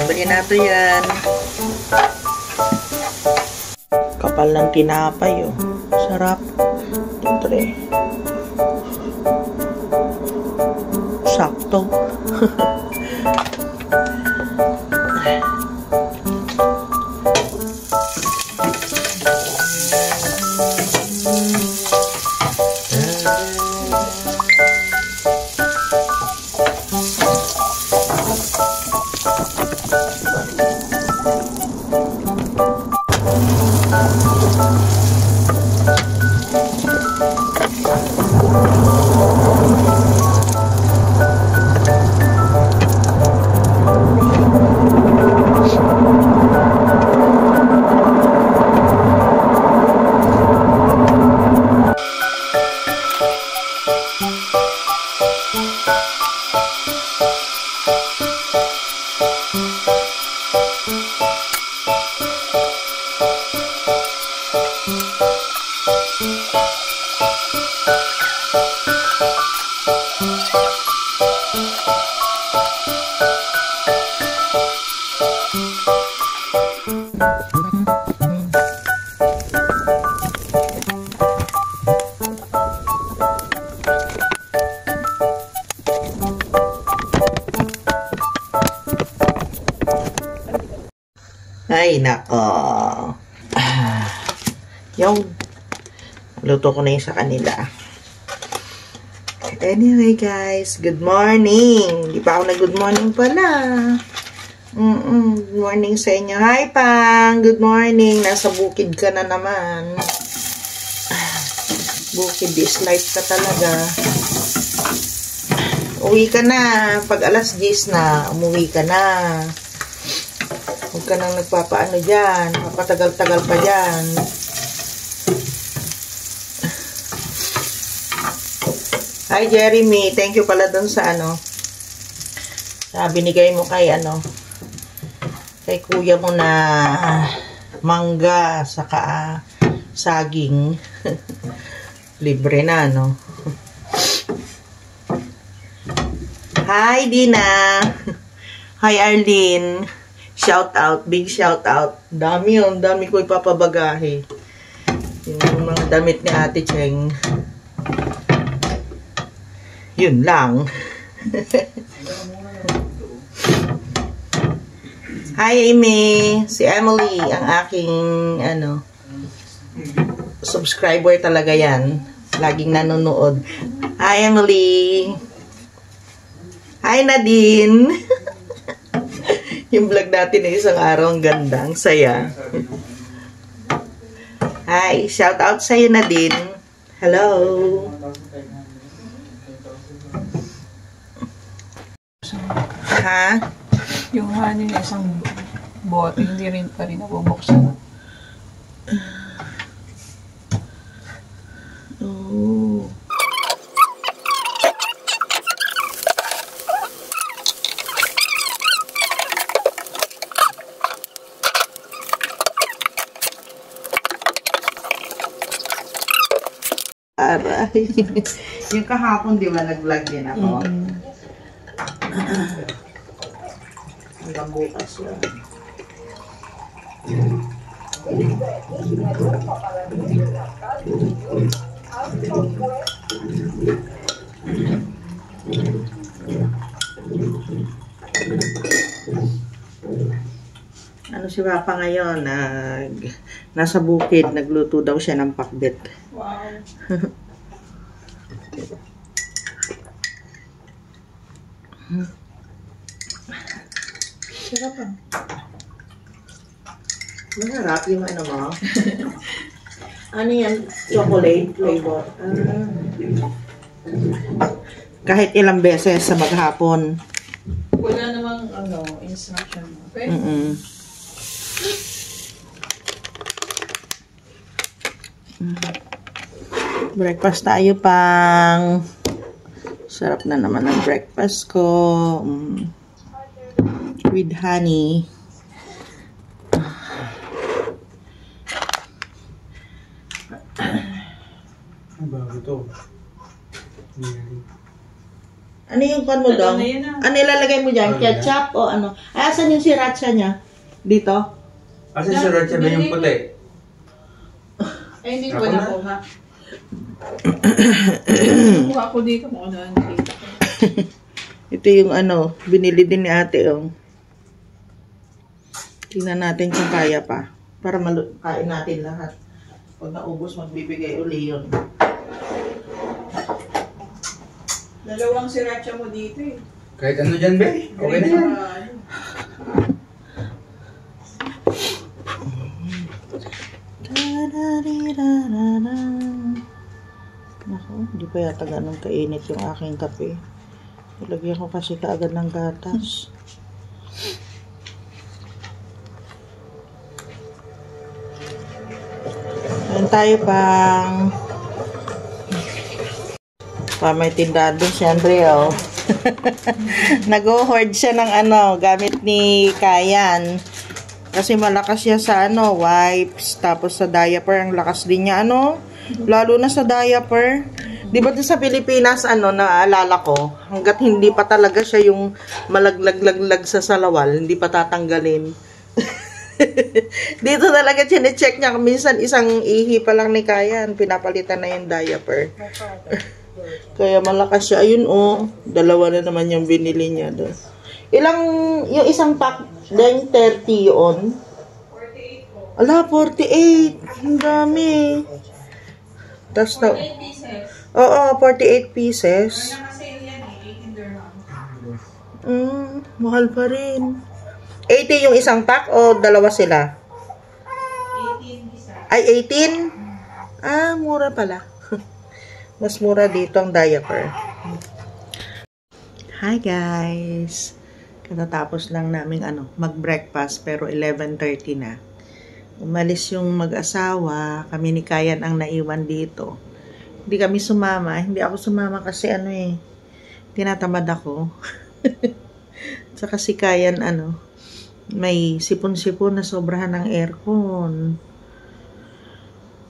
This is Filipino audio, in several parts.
Bali na ito yan. Kapal ng tinapay, oh. Sarap. Siyempre. Sakto. Ay, nako. Yung luto ko na yung sa kanila. Anyway, guys, good morning. Di pa ako na good morning pala. Good morning sa inyo. Hi, Pang. Good morning. Nasa bukid ka na naman. Bukid is life ka talaga. Uwi ka na. Pag alas 10 na, umuwi ka na. Huwag ka nang nagpapaano dyan. Papatagal-tagal pa dyan. Hi, Jeremy. Thank you pala dun sa binigay mo kay kay kuya mo na mangga saka saging. Libre na, no? Hi, Dina. Hi, Arlene. Shout out, big shout out. Dami yun, dami ko ipapabagahe. Yung mga damit ni Ate Cheng. Yun lang. Hi, Amy. Si Emily, ang aking, subscriber talaga yan. Laging nanonood. Hi, Emily. Hi, Nadine. Yung vlog natin na isang araw, ang ganda, ang saya. Hi, shout out sa'yo, Nadine. Hello. Ha? Yung honey na isang bote, hindi rin pa rin nabubuksan. Oh. Aray. Ay. Yung kahapon, di ba, nag-vlog din ako? Hanggang bukas lang. Ano si Papa ngayon? Nasa bukid, nagluto daw siya ng pakbet. Wow. Sarap ah. Masarap yung ano mo. Ano yan? Chocolate flavor. Kahit ilang beses sa maghapon. Wala namang instruction mo. Okay? Breakfast tayo pang. Sarap na naman ang breakfast ko. With honey. Ang bago to. Ano yung kon mo daw? Ano ilalagay mo dyan? Oh, Ketchup o ano? Ay, asan yung sriracha niya? Dito? Asa si Rocha ba yung puti? Eh, hindi ko nakuha. Nakuha ko dito kung ano ang nakita ko. Ito yung ano, binili din ni ate. Oh. Tingnan natin kung kaya pa. Para kain natin lahat. Pag naubos, magbibigay uli yun. Dalawang sriracha mo dito eh. Kahit ano dyan, be? Okay na yan. Naku, hindi pa yata ganun kainit yung aking kape. Ilagyan ko kasi kaagad ng gatas. Ayan tayo pang may tindahan doon si Andrea, oh. Nag-hoard siya ng gamit ni Kayan. Kasi malakas siya sa wipes, tapos sa diaper, ang lakas din niya, lalo na sa diaper. Di ba sa Pilipinas, naalala ko, hanggat hindi pa talaga siya yung malaglag-laglag sa salawal, hindi pa tatanggalin. Dito talaga chinecheck niya, minsan isang ihi pa lang ni Kayan, pinapalitan na yung diaper. Kaya malakas siya. Ayun, dalawa na naman yung binili niya doon. Yung isang pack, then 30 yun. 48 po. Ala, 48. Ang dami. Tapos 48 pieces. Oo, 48 pieces. Ano nakasale yan eh, 18 dirham. Mahal pa rin. 80 yung isang pack o dalawa sila? 18 isa. Ay, 18? Mura pala. Mas mura dito ang diaper. Hi guys! Katatapos lang namin mag-breakfast pero 11:30 na. Umalis yung mag-asawa, kami ni Kayan ang naiwan dito. Hindi kami sumama, hindi ako sumama kasi tinatamad ako. Saka si Kayan may sipon-sipon na sobrahan ng aircon.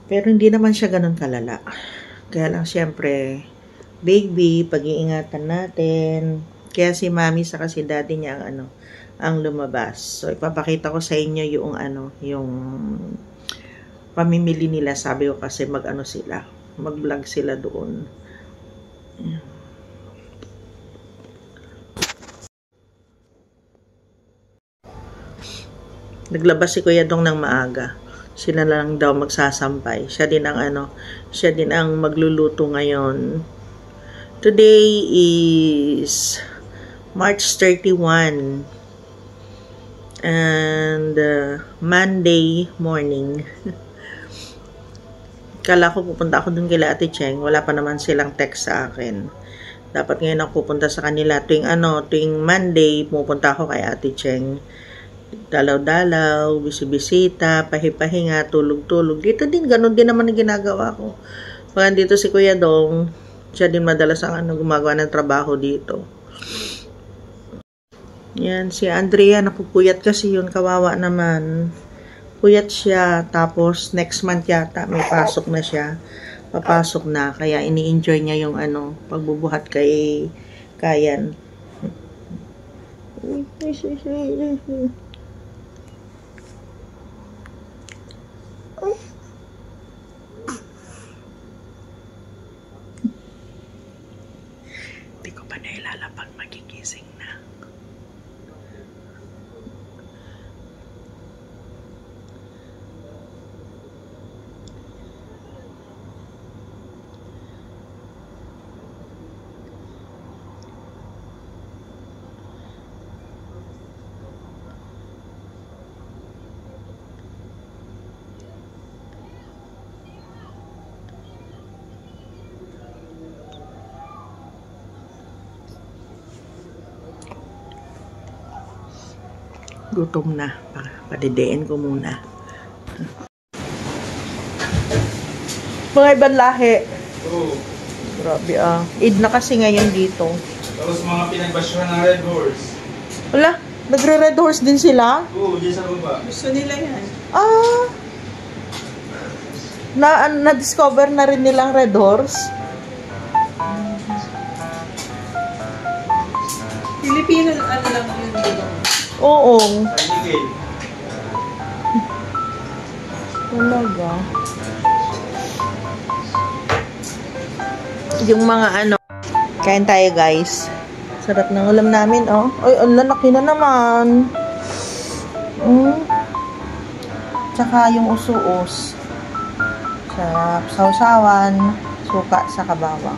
Pero hindi naman siya ganun kalala. Kaya lang siyempre, baby, pag-iingatan natin. Kaya si mami saka si daddy niya ang lumabas. So ipapakita ko sa inyo yung pamimili nila. Sabi ko kasi mag-vlog sila doon. Naglabas si Kuya Dong ng maaga. Sila lang daw magsasampay. Siya din ang magluluto ngayon. Today is March 31 and Monday morning. Kala ko pupunta ako dun kila Ate Cheng. Wala pa naman silang text sa akin. Dapat ngayon ako pupunta sa kanila. Tuwing Monday, pupunta ako kay Ate Cheng. Dalaw-dalaw, bisibisita, pahipahinga, tulog-tulog. Dito din, ganun din naman ang ginagawa ko. Pag dito si Kuya Dong, siya din madalas ang gumagawa ng trabaho dito. Yan, si Andrea, napupuyat kasi yun, kawawa naman. Puyat siya, tapos next month yata, may pasok na siya. papasok na. Kaya ini-enjoy niya yung pagbubuhat kay Kayan. Hindi ko pa nailala pag magigising na. Gutom na. Padidein ko muna. Mga ibang lahi. Oo. Grabe Eid na kasi ngayon dito. Tapos mga pinagbasyuhan ng Red Horse. Wala, nagre-red horse din sila? Oo, dyan sa baba. Gusto nila yan. Na-discover na rin nilang red horse? Filipino, ano lang yun dito. Oo. San Miguel. Talaga. Yung mga kain tayo guys. Sarap ng ulam namin Ay, ang lalaki na naman. Tsaka yung usuos. Sarap. Sausawan. Suka sa kabawang.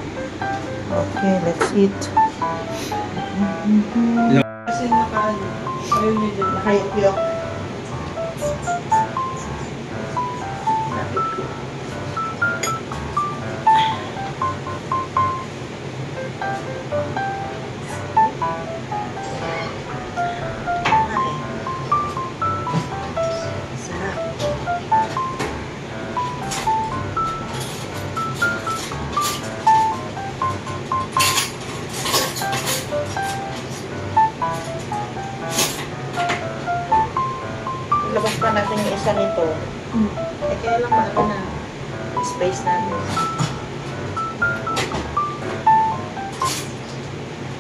Okay, let's eat. Kasi ayaw niyo dyan. Nakayok-yok. Labas pa natin yung isa nito. Kaya lang na space natin.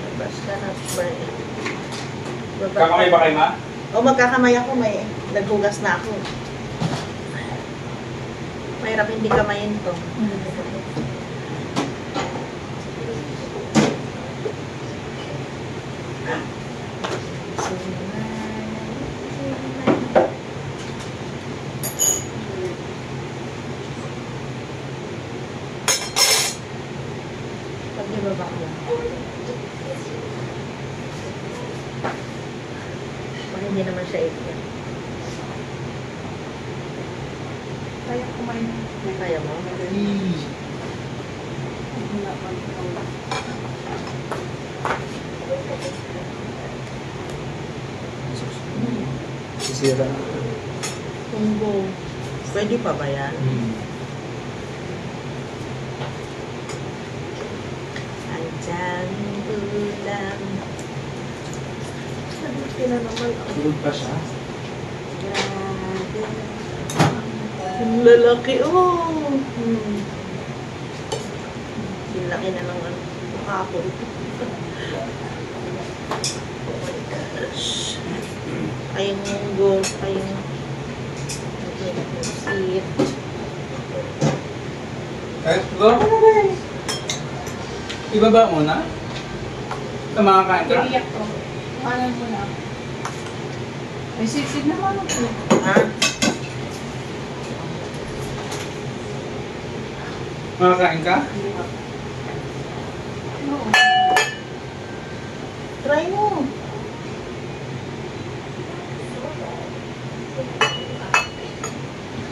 Labas ka na. Kakamay ba kayo, ma? Magkakamay ako. May naghugas na ako. Mahirap hindi kamayin to. Baba lang. Para hindi naman siya ikot. Kaya kumain. Kaya mo? Sisira. Tunggo. Pwede pa ba yan? Ang ulam. Sabi na naman. Tulog pa siya? Grabe. Ang lalaki. Laki na ng kapon. Oh my gosh. Ayun yung gold. Ayun. Seat. Kahit go ka na ba eh. Ibaba muna? Ito makakain ka? Iiyak ko. Kanan mo na. May sisig naman ako. Ha? Makakain ka? Oo. Try mo.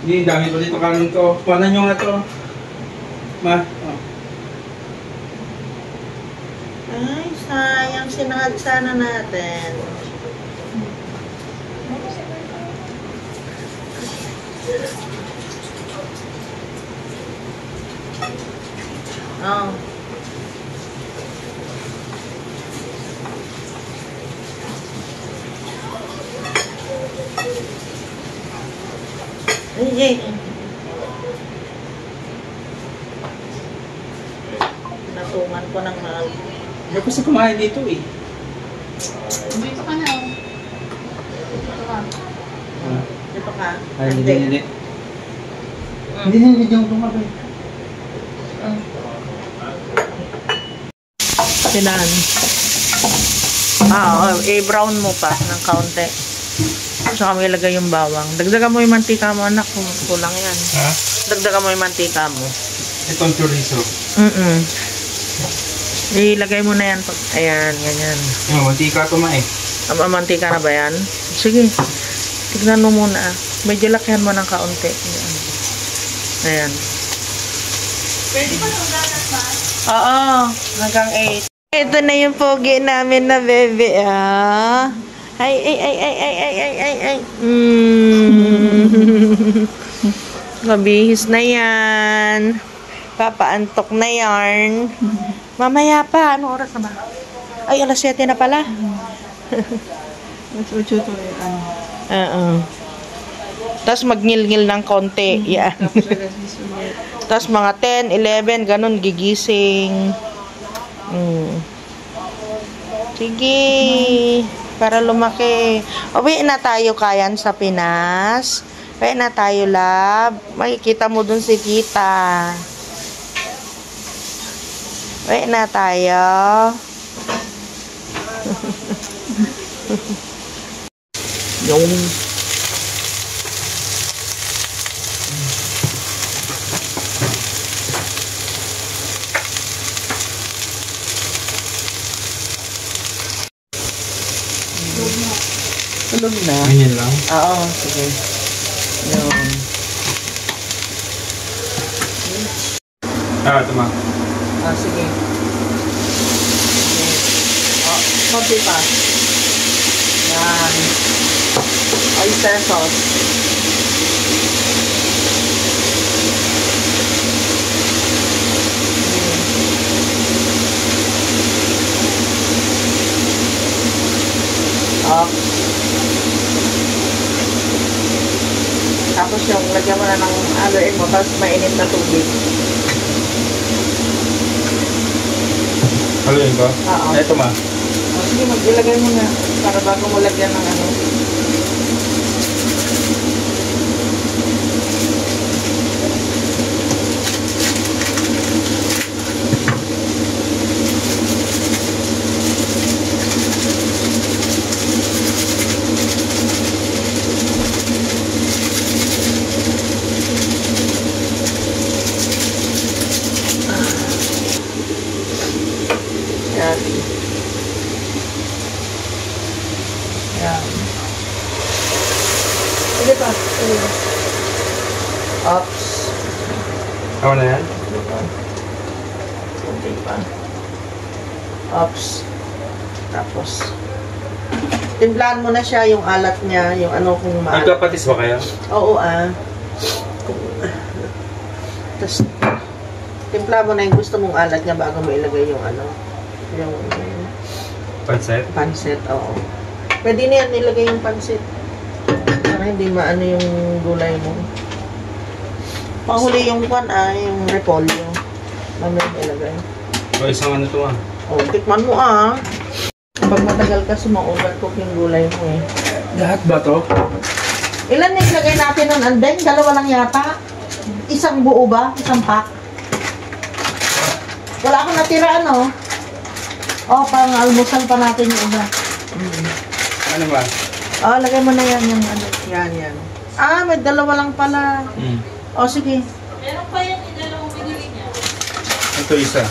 Hindi, dami pa dito kanin ko. Kuhanan nyo nga to. Ma, Ay, sayang. Sinangag sana natin. Oh. Ay, patungan ko ng mahal. Hindi kasi kumain dito eh. Dito ka na. Dito ka. Dito ka. Ay, hindi. Hindi yung tumabi. Sinan. I-brown mo pa ng kaunti. Saka may ilagay yung bawang. Dagdagan mo yung mantika mo, anak. Kulang yan. Ha? Dagdagan mo yung mantika mo. Itong chorizo. Ilagay mo na yan. Ayan, ganyan. Yung mantika ito ma eh. Mantika na ba yan? Sige. Tignan mo muna. Medyo lakyan mo ng kaunti. Ayan. Pwede pa nung gatas ba? Oo. Hanggang 8. Ito na yung pogi namin na bebe, ah. Ay. Mabihis na yan. Papaantok na yarn. Mamaya pa. Anong oras na ba? Ay, alas 7 na pala. Mas 8 to eh. Tapos magngil-ngil ng konti. Yan. Tapos mga 10, 11, ganun, gigising. Sige. Para lumaki. Uwi na tayo kayan sa Pinas. Uwi na tayo, love. Makikita mo dun si Tita. Uwi na tayo. Yung tulog na. Ganyan lang. Oo, sige. Yun. Ito ma. Sige. Konti pa. Yan. Oyster sauce. Tapos yung lagyan mo na ng haluin mo, tapos mainit na tubig. Haluin ko? Oo. Ito ma. Sige, mag-ilagay mo na para bago mo lagyan ng ano. Yan. Yan. Sige pa. Ops. Ako na yan? Kunti pa. Ops. Tapos, timplahan mo na siya yung alat niya, yung ano kung maalat. Nagkapatis ba kayo? Oo, Tapos, timpla mo na yung gusto mong alat niya bago mo ilagay yung ano, yung Pansit? pansit, oo. Pwede na yan nilagay yung pansit. Para hindi maano yung gulay mo. Panghuli yung yung repolyo. Mamaya mo ilagay. O isang ano to O, tikman mo Pag matagal kasi ma-overcook yung gulay mo eh. Lahat ba to? Ilan na ilagay natin nun, Anday? 2 lang yata. Isang buo ba? Isang pack? Wala akong natira, ano? Pang almusal pa natin yung iba. Ano ba? Lagay mo na yan yung ano. Yan. May 2 lang pala. Sige. Meron pa yung inalawang binili niya. Ito isa.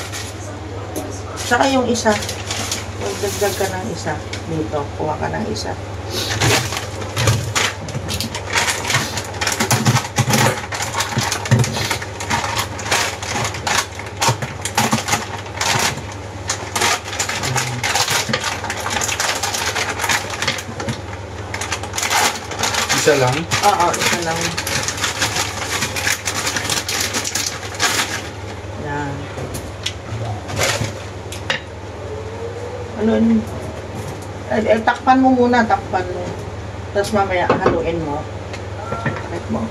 Saka yung isa. Magdagdag ka ng isa. Dito, kuha ka ng isa. Isa lang? Oo, isa lang. Yan. Takpan mo muna, takpan mo. Tapos mamaya haluin mo. Takip mo.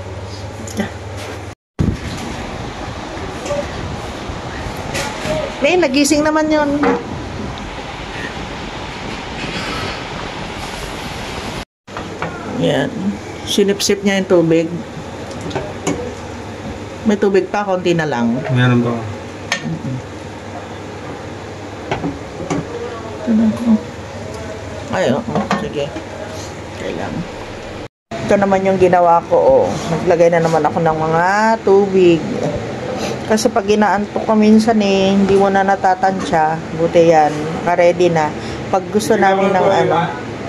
May nagising naman yun. Yan. Sinip-sip niya yung tubig. May tubig pa, konti na lang. Meron ba? Ay, sige. Okay lang. Ito naman yung ginawa ko, oh. Naglagay na naman ako ng mga tubig. Kasi pag inaantok ka minsan eh, hindi mo na natatansya. Buti yan, ka-ready na. Pag gusto namin ng ano.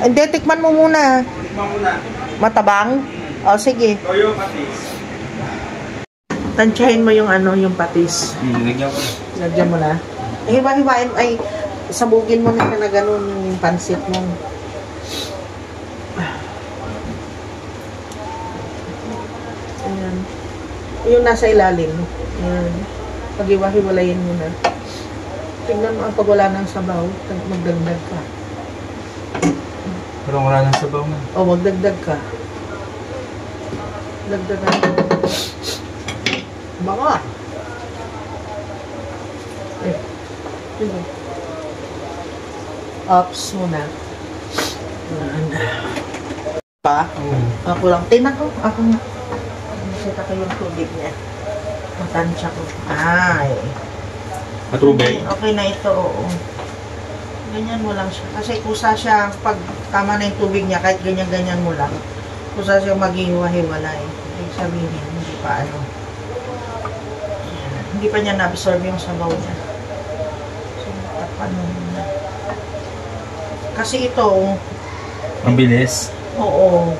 Hindi, tikman mo muna. Tikman mo na. Matabang? O, sige. Toyo patis. Tansyahin mo yung ano, yung patis. Lagyan ko na. Lagyan mo na. Hiwa-hiwain, ay, sabugin mo na na gano'n yung pansit mo. Ayan. Yung nasa ilalim. Ayan. Pag-iwa-hiwalayin mo na. Tingnan mo, pag wala ng sabaw, magdagdag ka. Pero wala nang sabaw na. O, magdagdag ka. Dagdagan. Baka. Eh. Sige. Ops muna. Pa? Ako lang. Tinan ko. Ako nga. Masita ko yung tubig niya. Matansya ko. Ay. Matubig? Okay na ito, oo. Ganyan mo lang siya. Kasi kusa siya, pag tama na yung tubig niya, kahit ganyan-ganyan mo lang, kusa siya maghihiwa-hiwalay. Ibig sabihin, hindi pa ano. Hindi pa niya na-absorb yung sabaw niya. So, tapan mo muna. Kasi ito, Ang bilis. oo.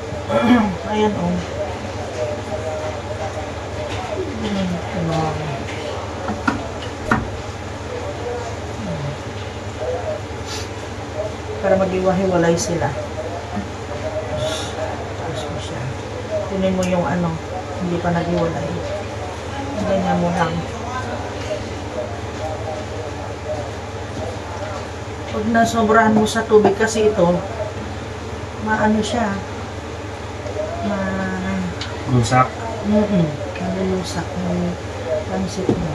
Ayan, oh. Para mag-iwa-hiwalay sila. Tapos mo siya. Kunin mo yung ano, hindi pa nag-iwalay. Ganyan mo lang. Pag nasobrahan mo sa tubig kasi ito, maano siya, Lusak. malulusak ng pansit mo.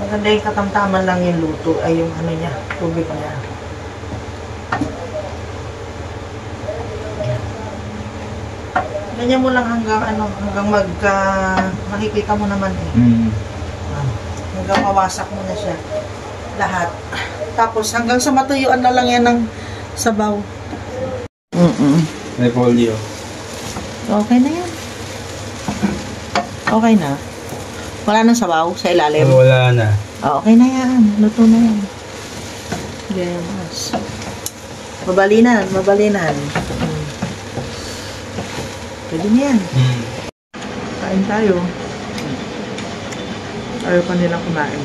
Maganda yung katamtaman lang yung luto, ay yung ano niya, tubig niya. Ganyan mo lang hanggang ano, hanggang makikita mo naman eh. Hanggang mawasak mo na siya. Lahat. Tapos hanggang sa matuyuan na lang yan ng sabaw. May polio. Okay na yan. Okay na. Wala nang sabaw sa ilalim. Wala na. Okay na yan. Luto na yan. Yes. Mabalinan. Pwede na yan. Kain tayo. Ayaw pa nilang kumain.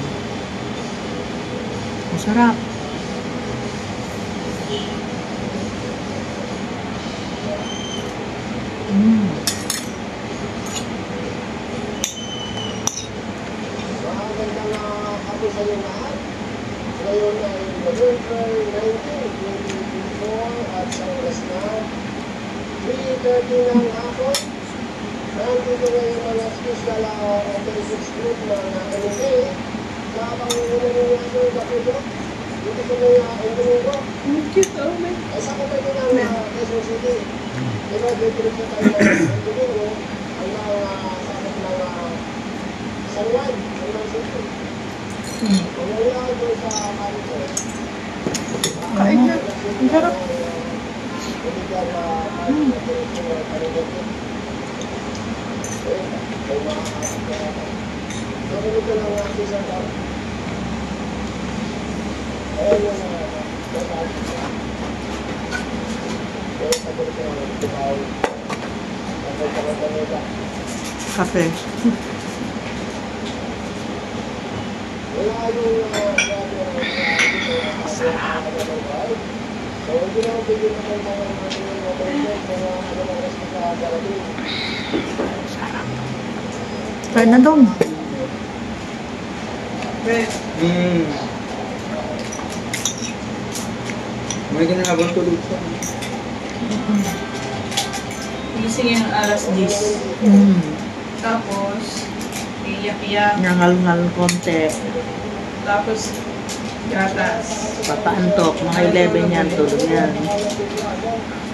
Masarap. Ngayon ay November 19, 2024 at sa oras na 3:30 ng hapon. Nandito ngayon mga special operations group ng NMA na pangungunan ng National Bakulo dito sa mga Indonesia. Ay sa kapatid ng Quezon City. Diba, dito rin tayo ng Indonesia ang sakit ng San Juan, San City. Pumula ito sa kanto. Kain na. Ang sarap. Kape. Kain na dong. May ginagawang tulog sa. Gising yan ng alas 10. Tapos, iyak-iyak. Nangal-ngal konti. Tapos, gatas. Papaantok. Mga 11 yan. Tulog yan.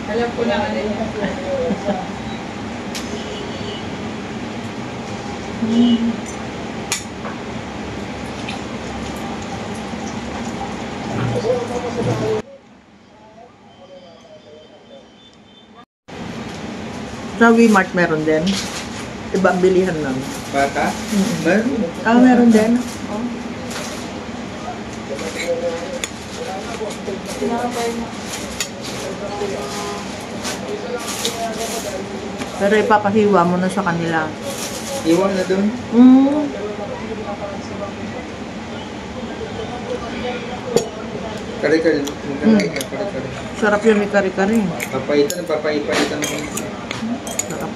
Alam ko na ano yan. Sa Wmart meron din. Ibang bilihan lang. Bata? Meron. Meron din. Oh. Pero ipapahiwa mo na sa kanila. Iwan na doon. Kare-kare. Kare-kare. Sarap yun, may kare-kare. Papaitan mo. Sarap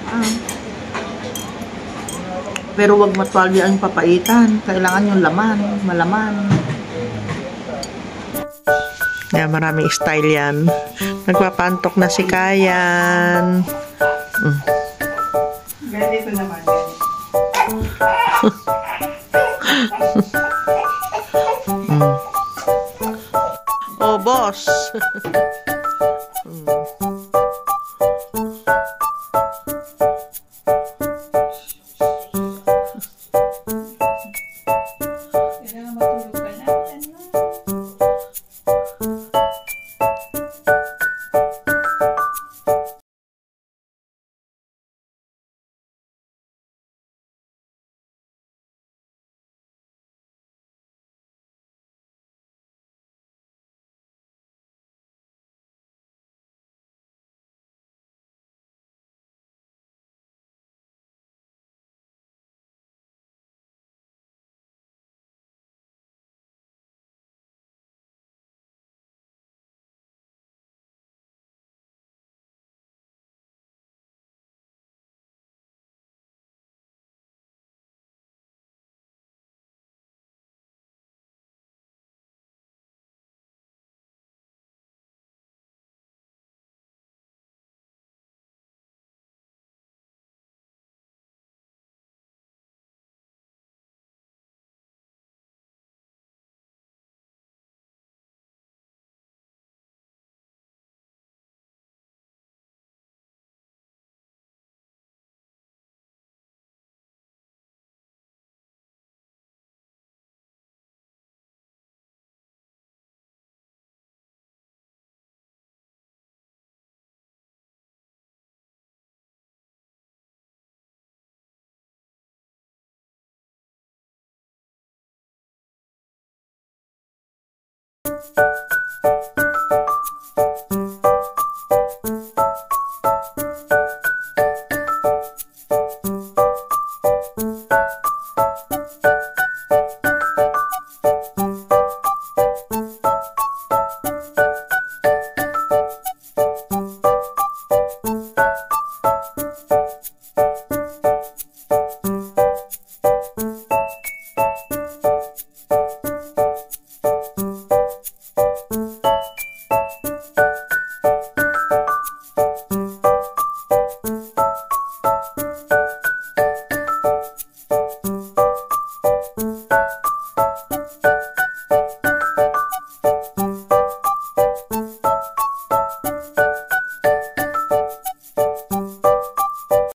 Pero wag matwaldi ang papaitan. Kailangan yung laman, malaman. Yeah, maraming style yan. Nagpapantok na si Kayan. Ganito naman. Oh, boss. Kailangan matulog ka na.